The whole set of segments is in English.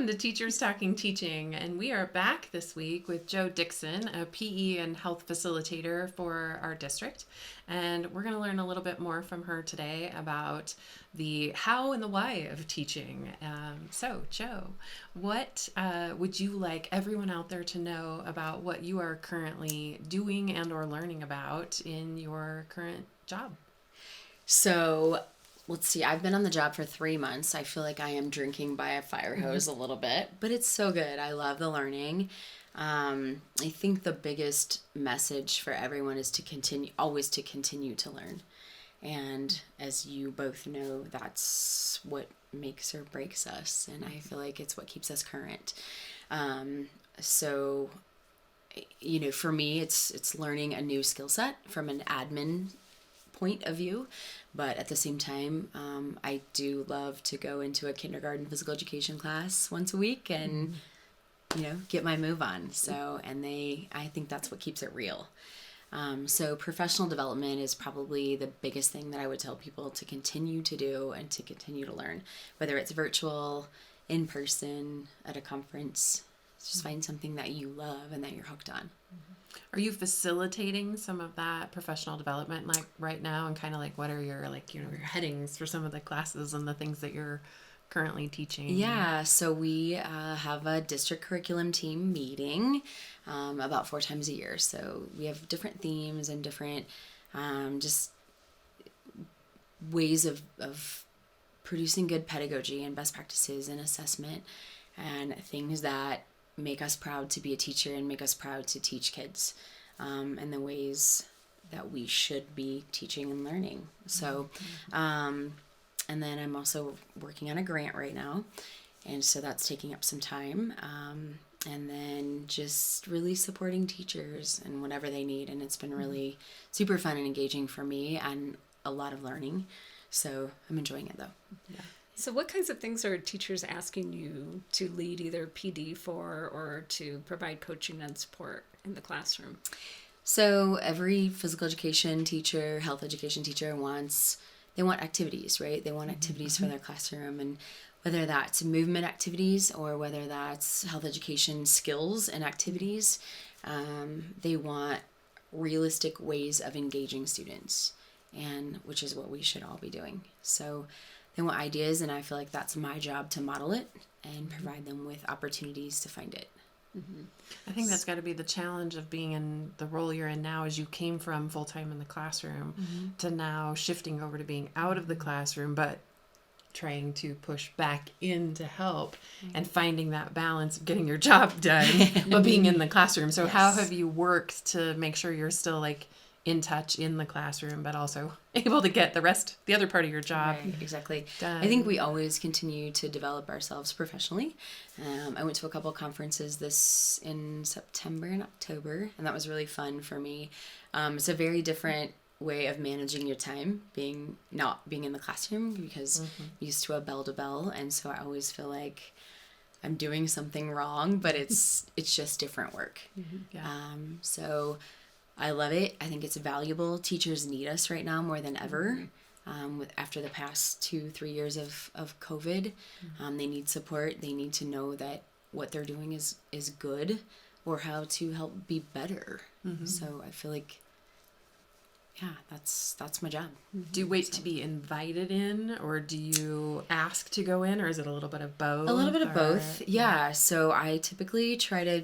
Welcome to Teachers Talking Teaching, and we are back this week with Jo Dixon, a PE and health facilitator for our district, and we're going to learn a little bit more from her today about the how and the why of teaching. So, Jo, what would you like everyone out there to know about what you are currently doing and or learning about in your current job? So, let's see, I've been on the job for 3 months. I feel like I am drinking by a fire hose a little bit, but it's so good. I love the learning. I think the biggest message for everyone is always to continue to learn. And as you both know, that's what makes or breaks us. And I feel like it's what keeps us current. So, for me, it's learning a new skill set from an admin point of view, but at the same time, I do love to go into a kindergarten physical education class once a week and get my move on. So, and I think that's what keeps it real. So professional development is probably the biggest thing that I would tell people to continue to do and to continue to learn, whether it's virtual, in person, at a conference. Just find something that you love and that you're hooked on. Are you facilitating some of that professional development like right now, and kind of like what are your your headings for some of the classes and the things that you're currently teaching? Yeah, so we have a district curriculum team meeting about 4 times a year. So we have different themes and different just ways of producing good pedagogy and best practices and assessment and things that make us proud to be a teacher and make us proud to teach kids and the ways that we should be teaching and learning. So, and then I'm also working on a grant right now, and so that's taking up some time. And then just really supporting teachers and whatever they need. And it's been really super fun and engaging for me and a lot of learning. So I'm enjoying it though. Yeah. So what kinds of things are teachers asking you to lead either PD for or to provide coaching and support in the classroom? So every physical education teacher, health education teacher they want activities, right? They want activities for their classroom, and whether that's movement activities or whether that's health education skills and activities, they want realistic ways of engaging students, and which is what we should all be doing. So they want ideas, and I feel like that's my job to model it and provide them with opportunities to find it. I think that's got to be the challenge of being in the role you're in now, as you came from full-time in the classroom to now shifting over to being out of the classroom, but trying to push back in to help and finding that balance of getting your job done, but being in the classroom. So how have you worked to make sure you're still in touch in the classroom, but also able to get the other part of your job? Right, exactly. Done. I think we always continue to develop ourselves professionally. I went to a couple conferences in September and October, and that was really fun for me. It's a very different way of managing your time, not being in the classroom, because I'm used to a bell to bell, and so I always feel like I'm doing something wrong, but it's just different work. Yeah. So I love it. I think it's valuable. Teachers need us right now more than ever. After the past 2-3 years of COVID, they need support. They need to know that what they're doing is good, or how to help be better. So I feel like, that's my job. Do you wait to be invited in, or do you ask to go in, or is it a little bit of both? A little bit of both. Yeah. So I typically try to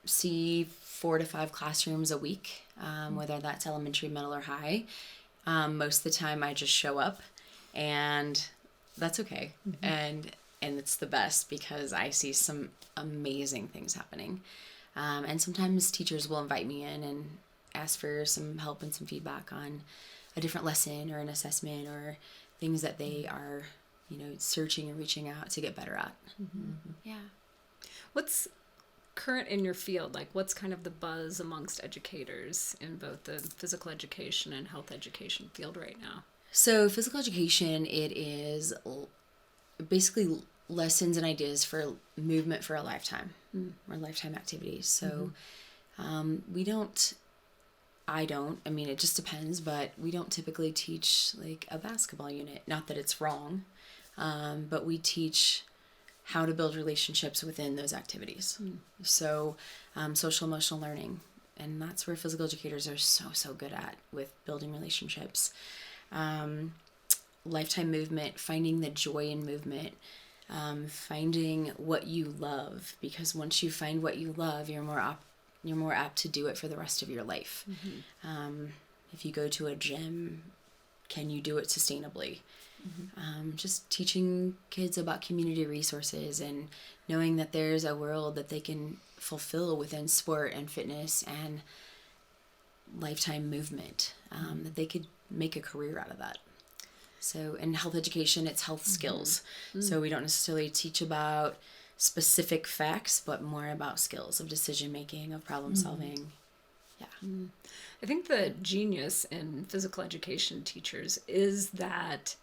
see 4 to 5 classrooms a week, whether that's elementary, middle, or high. Most of the time I just show up, and that's okay. And it's the best because I see some amazing things happening. And sometimes teachers will invite me in and ask for some help and some feedback on a different lesson or an assessment or things that they are, searching and reaching out to get better at. Yeah. What's current in your field? What's kind of the buzz amongst educators in both the physical education and health education field right now? So physical education, it is basically lessons and ideas for movement for a lifetime, or lifetime activities. So it just depends, but we don't typically teach a basketball unit. Not that it's wrong, but we teach how to build relationships within those activities. So social emotional learning, and that's where physical educators are so good at, with building relationships. Lifetime movement, finding the joy in movement, finding what you love, because once you find what you love, you're more apt to do it for the rest of your life. If you go to a gym, can you do it sustainably? Just teaching kids about community resources and knowing that there's a world that they can fulfill within sport and fitness and lifetime movement, that they could make a career out of that. So in health education, it's health skills. So we don't necessarily teach about specific facts, but more about skills of decision making, of problem solving. I think the genius in physical education teachers is that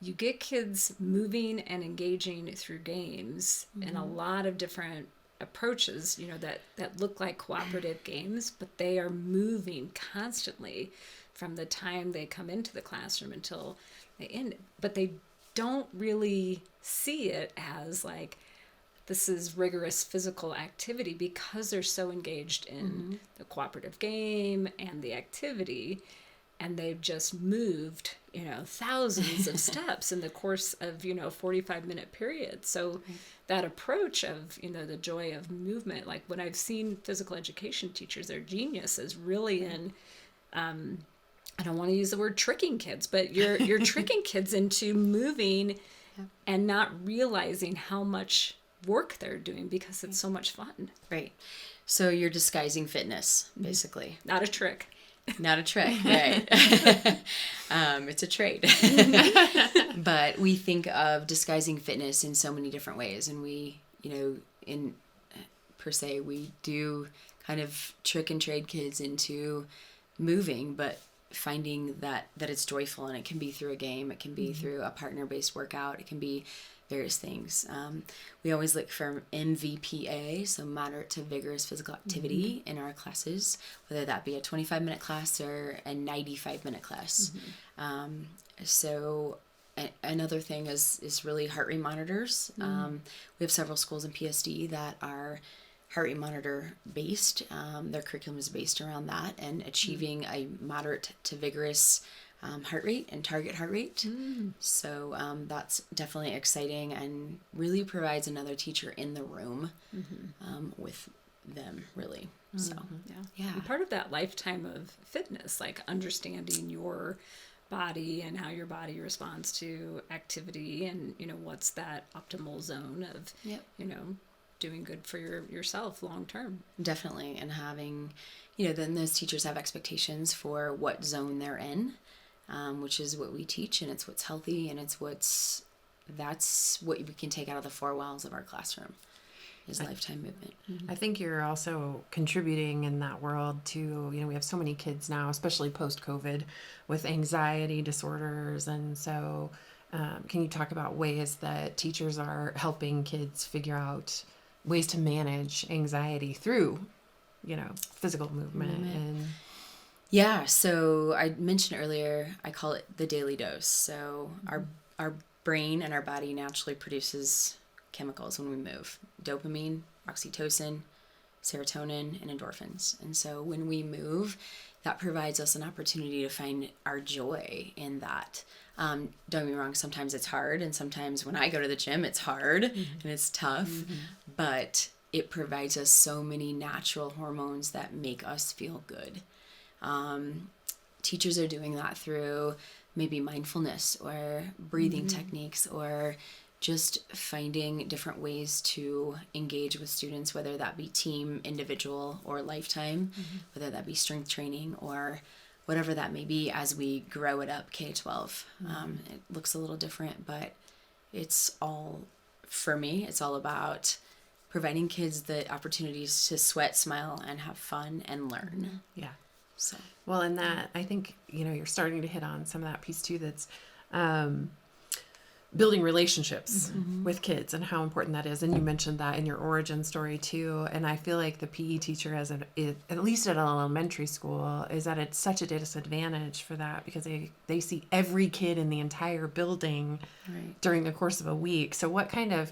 you get kids moving and engaging through games in a lot of different approaches, that look like cooperative games, but they are moving constantly from the time they come into the classroom until they end. But they don't really see it as like, this is rigorous physical activity, because they're so engaged in the cooperative game and the activity, and they've just moved, thousands of steps in the course of, 45-minute period. So that approach of, the joy of movement, like when I've seen physical education teachers, their genius is really in, I don't want to use the word tricking kids, but you're tricking kids into moving and not realizing how much work they're doing because it's so much fun. Right. So you're disguising fitness, basically. Not a trick. Not a trick, right? It's a trade. But we think of disguising fitness in so many different ways, and we, we do kind of trick and trade kids into moving, but finding that it's joyful, and it can be through a game, it can be through a partner-based workout, it can be various things. We always look for MVPA, so moderate to vigorous physical activity in our classes, whether that be a 25-minute class or a 95-minute class. So another thing is really heart rate monitors. We have several schools in PSD that are heart rate monitor based. Their curriculum is based around that and achieving a moderate to vigorous heart rate and target heart rate. So that's definitely exciting and really provides another teacher in the room with them, really. So yeah. And part of that lifetime of fitness, like understanding your body and how your body responds to activity, and what's that optimal zone of doing good for yourself long term. Definitely. And having then those teachers have expectations for what zone they're in, which is what we teach, and it's what's healthy, and that's what we can take out of the four walls of our classroom is lifetime movement. I think you're also contributing in that world to, we have so many kids now, especially post-COVID, with anxiety disorders. And so can you talk about ways that teachers are helping kids figure out ways to manage anxiety through, physical movement? And yeah, so I mentioned earlier, I call it the daily dose. So our brain and our body naturally produces chemicals when we move: dopamine, oxytocin, serotonin, and endorphins. And so when we move, that provides us an opportunity to find our joy in that. Don't get me wrong, sometimes it's hard, and sometimes when I go to the gym, it's hard and it's tough, but it provides us so many natural hormones that make us feel good. Teachers are doing that through maybe mindfulness or breathing techniques, or just finding different ways to engage with students, whether that be team, individual, or lifetime, whether that be strength training or whatever that may be as we grow it up K-12. It looks a little different, but it's all, for me, it's all about providing kids the opportunities to sweat, smile, and have fun and learn. Yeah. So, well, and that, I think, you're starting to hit on some of that piece too, that's building relationships with kids and how important that is. And you mentioned that in your origin story too. And I feel like the PE teacher, at least at an elementary school, is at such a disadvantage for that, because they see every kid in the entire building during the course of a week. So what kind of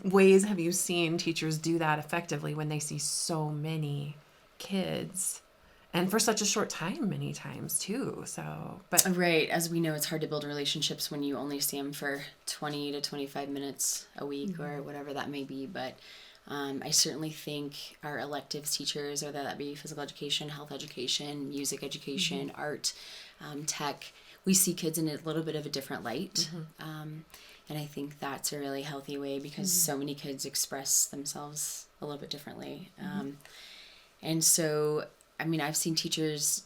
ways have you seen teachers do that effectively when they see so many kids? And for such a short time, many times too. So, but Right. As we know, it's hard to build relationships when you only see them for 20 to 25 minutes a week or whatever that may be. But I certainly think our electives teachers, whether that be physical education, health education, music education, art, tech, we see kids in a little bit of a different light. And I think that's a really healthy way because so many kids express themselves a little bit differently. And so, I mean, I've seen teachers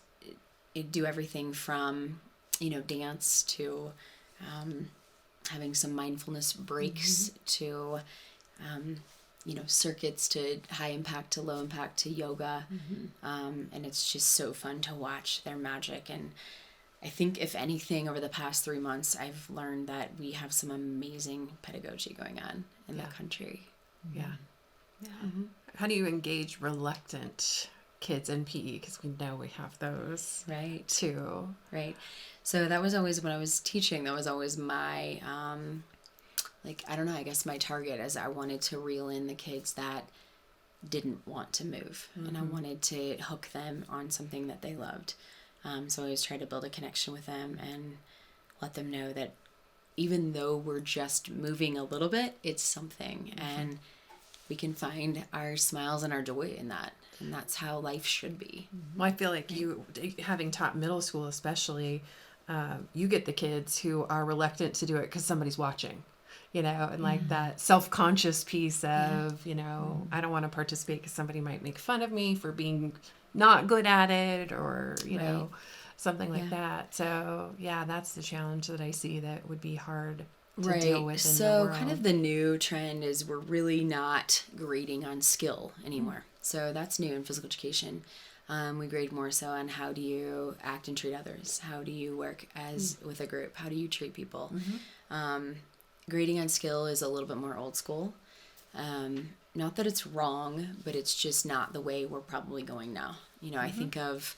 do everything from, dance to having some mindfulness breaks to, circuits to high impact to low impact to yoga. And it's just so fun to watch their magic. And I think, if anything, over the past 3 months, I've learned that we have some amazing pedagogy going on in the country. yeah. How do you engage reluctant kids in PE? Because we know we have those Right. too. Right. So that was always, when I was teaching, that was always my, I don't know, I guess my target, as I wanted to reel in the kids that didn't want to move. And I wanted to hook them on something that they loved. So I always tried to build a connection with them and let them know that even though we're just moving a little bit, it's something. And we can find our smiles and our joy in that. And that's how life should be. Well, I feel like you, having taught middle school especially, you get the kids who are reluctant to do it because somebody's watching, and like that self-conscious piece of, I don't want to participate because somebody might make fun of me for being not good at it, or, something like that. So, yeah, that's the challenge that I see that would be hard to deal with in the world. Kind of the new trend is we're really not grading on skill anymore. So that's new in physical education. We grade more so on how do you act and treat others? How do you work with a group? How do you treat people? Grading on skill is a little bit more old school. Not that it's wrong, but it's just not the way we're probably going now. I think of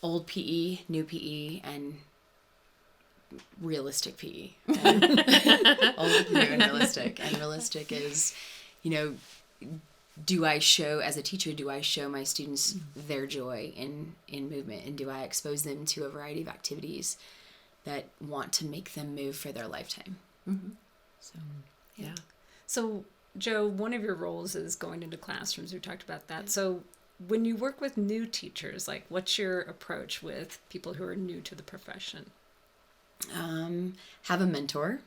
old PE, new PE, and realistic PE. Old, new, and realistic. And realistic is, do I show, as a teacher, my students their joy in movement? And do I expose them to a variety of activities that want to make them move for their lifetime? So, Yeah. So, Joe, one of your roles is going into classrooms. We talked about that. So when you work with new teachers, what's your approach with people who are new to the profession? Have a mentor.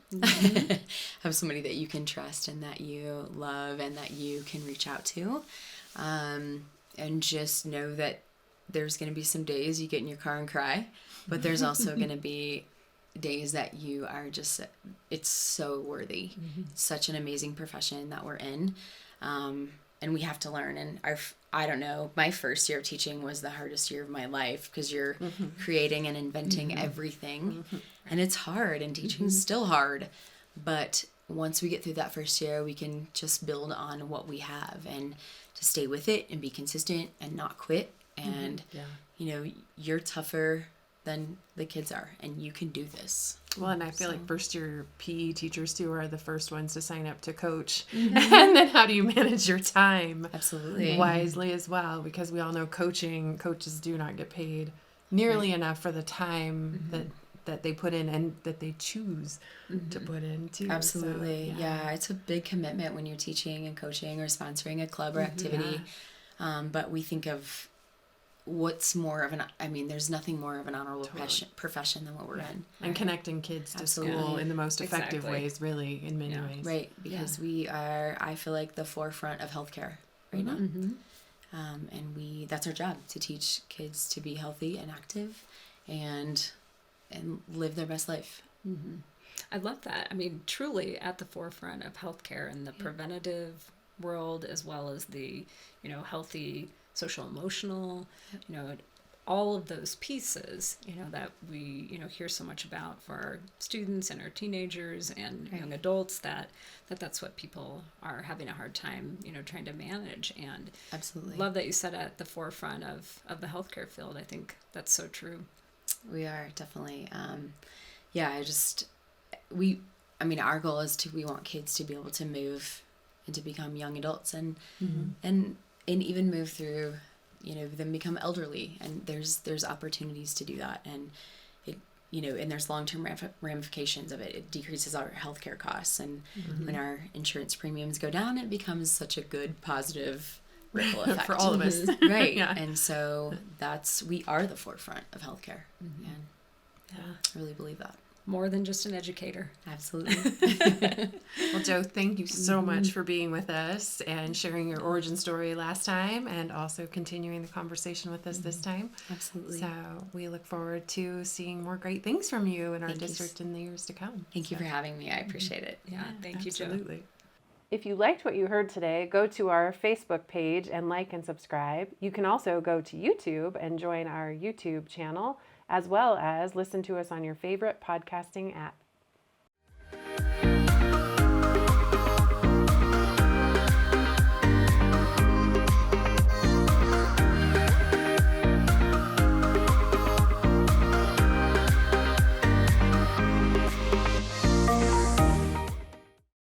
Have somebody that you can trust and that you love and that you can reach out to. And just know that there's going to be some days you get in your car and cry, but there's also going to be days that you are just, it's so worthy. It's such an amazing profession that we're in. And we have to learn. And I don't know, my first year of teaching was the hardest year of my life because you're creating and inventing everything. And it's hard, and teaching's still hard. But once we get through that first year, we can just build on what we have and to stay with it and be consistent and not quit. And, you're tougher than the kids are, and you can do this. Well, and I feel like first year PE teachers too are the first ones to sign up to coach. And then how do you manage your time Absolutely wisely as well? Because we all know coaches do not get paid nearly enough for the time that they put in and that they choose to put in too. Absolutely. So, yeah, it's a big commitment when you're teaching and coaching or sponsoring a club or activity. But we think of what's more of there's nothing more of an honorable profession than what we're in. And connecting kids to school in the most effective ways, really, in many ways. Right, because we are, I feel like, the forefront of healthcare right now. And that's our job, to teach kids to be healthy and active and live their best life. I love that. Truly at the forefront of healthcare and the preventative world, as well as the, healthy social emotional, all of those pieces, that we, hear so much about for our students and our teenagers and young adults, that's what people are having a hard time, trying to manage. And absolutely love that you said at the forefront of the healthcare field. I think that's so true. We are definitely, I mean, our goal is we want kids to be able to move and to become young adults and even move through, them become elderly, and there's opportunities to do that. And it, and there's long-term ramifications of it. It decreases our healthcare costs. And when our insurance premiums go down, it becomes such a good, positive ripple effect. For all of us. Right. Yeah. And so we are the forefront of healthcare. And I really believe that. More than just an educator. Absolutely. Well, Jo, thank you so much for being with us and sharing your origin story last time, and also continuing the conversation with us this time. Absolutely. So we look forward to seeing more great things from you in our district in the years to come. Thank you for having me. I appreciate it. Yeah, thank you, Jo. Absolutely. If you liked what you heard today, go to our Facebook page and like and subscribe. You can also go to YouTube and join our YouTube channel, as well as listen to us on your favorite podcasting app.